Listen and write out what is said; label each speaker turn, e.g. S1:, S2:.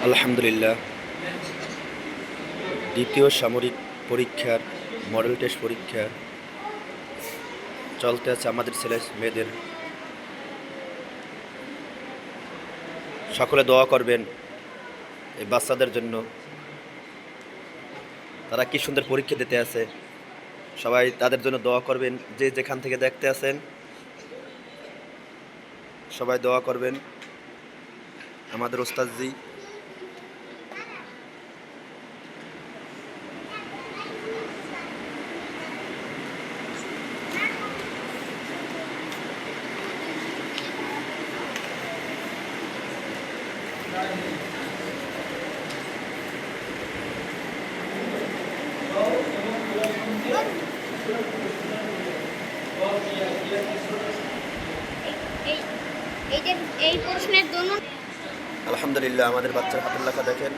S1: আলহামদুলিল্লাহ, দ্বিতীয় সামরিক পরীক্ষার মডেল টেস্ট পরীক্ষা চলতে আছে আমাদের ছেলে মেয়েদের। সকলে দোয়া করবেন এই বাচ্চাদের জন্য। তারা কি সুন্দর পরীক্ষা দিতে আছে, সবাই তাদের জন্য দোয়া করবেন। যে যেখান থেকে দেখতে আছেন সবাই দোয়া করবেন। আমাদের ওস্তাদজি
S2: এই প্রশ্নের জন্য
S1: আলহামদুলিল্লাহ আমাদের বাচ্চার হাতের লেখা দেখেন।